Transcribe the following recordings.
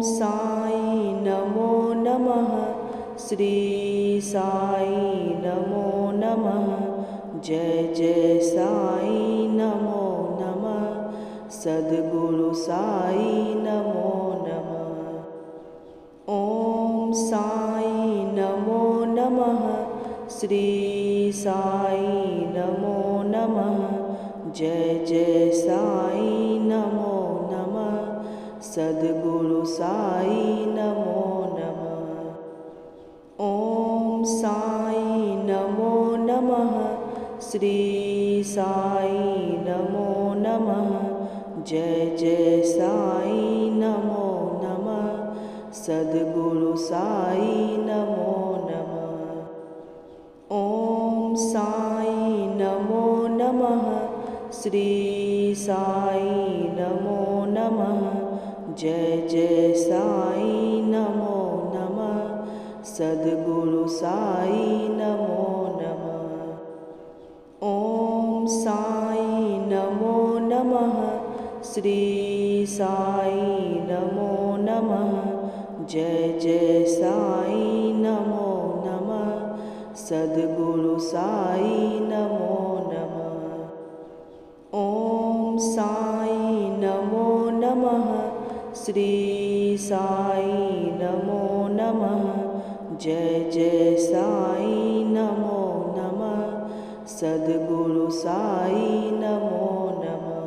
साई नमो नमः। श्री साई नमो नमः। जय जय साई नमो नमः। सद्गुरु साई नमो नमः। ओम साई नमो नमः। श्री साई नमो नमः। जय जय साई नमो नमः। सद्गुरु साई नमो नमः। ओम साई नमो नमः। श्री साई नमो नमः। जय जय साई नमो नमः। सद्गुरु साई नमो नमः। ओम साई नमो नमः। श्री साई नमो नमः। जय जय साई नमो नमः। सद्गुरु साई नमो नमः। ओम साई नमो नमः। श्री साई नमो नमः। जय जय साई नमो नमः। सद्गुरु साई नमो नमः। ओम साई नमो नमः। श्री साई नमो नमः। जय जय साई नमो नमः। सद्गुरु साई नमो नमः।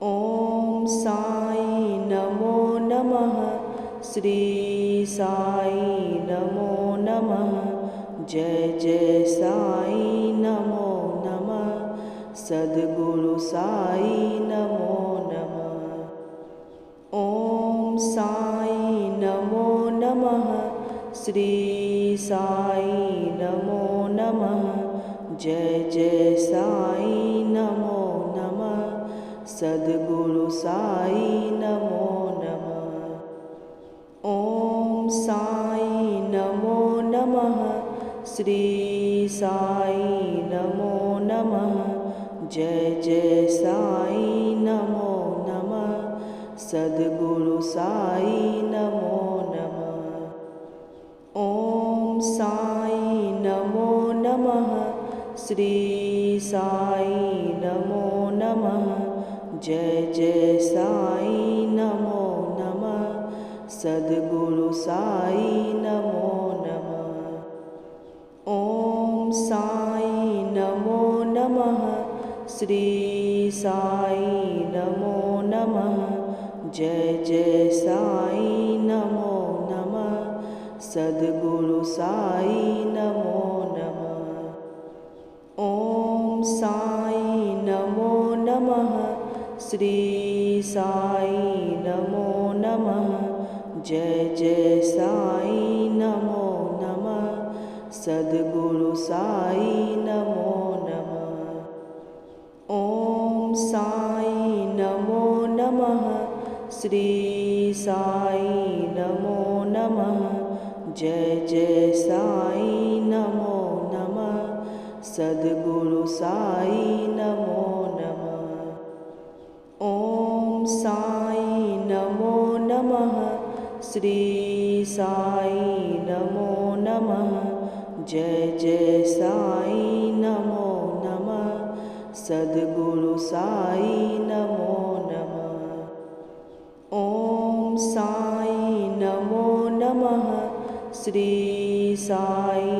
ओम साई नमो नमः। श्री साई नमो नमः। जय जय साई नमो नमः। सद्गुरु साई नमो नमः। ओम साई नमो नमः। श्री साई नमो नमः। जय जय साई नमो नमः। सद्गुरु साई नमो नमः। ओम साई नमो नमः। श्री साई नमो नमः। जय जय साई नमो नमः। सद्गुरु साई नमो नमः। ओम साई नमो नमः। श्री साई नमो नमः। जय जय साई नमो नमः। सद्गुरु साई नमो नमः। ओम साई नमो नमः। श्री साई नमो नमः। जय जय साई नमो नमः। सद्गुरु साई नमो नमः। ओम साई नमो नमः। श्री साई नमो नमः। जय जय साई नमो नमः। सद्गुरु साई नमो नमः। ओम साई नमो नमः। श्री साई नमो नमः। जय जय साई नमो नमः। सद्गुरु साई नमो नमः। ओम साई नमो नमः। श्री साई नमो नमः। जय जय साई नमो नमः। सद्गुरु साई नमो नमः। ओम साई नमो नमः। श्री साई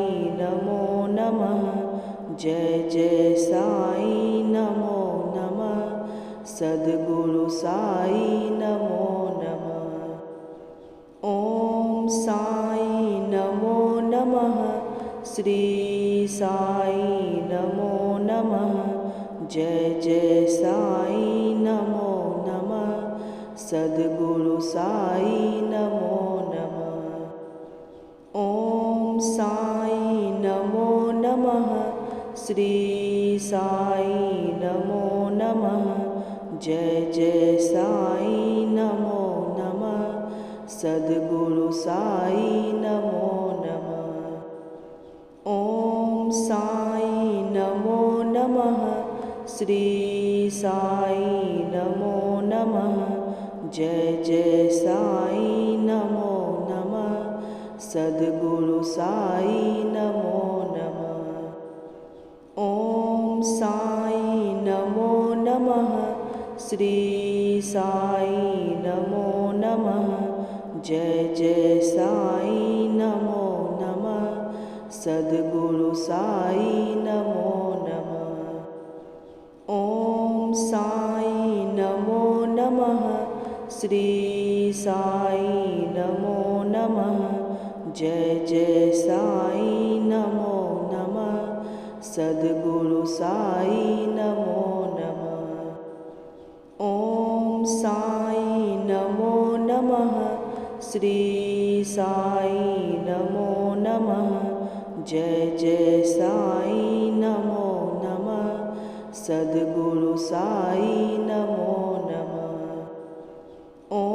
नमो नमः। जय जय साई नमो नमः। सद्गुरु साई नमो नमः। ओम साई नमो नमः। श्री साई नमो नमः। जय जय साई नमो नमः। सद्गुरु साई नमो नमः। ओम साई नमो नमः। श्री साई नमो नमः। जय जय साई नमो नमः। सद्गुरु साई नमो नमः। ओम साई नमो नमः। श्री साई नमो नमः। जय जय साई नमो नमः। सद्गुरु साई नमो नमः। ओम साई नमो नमः। श्री साई नमो नमः। जय जय साई नमो नमः। सद्गुरु साई नमो नमः। ओम साई नमो नमः। श्री साई नमो नमः। जय जय साई नमो नमः। सद्गुरु साई नमो नमः। ओम साई नमो नमः। श्री साई नमो नमः। जय जय साई नमो नमः। सद्गुरु साई नमो नमः। ओम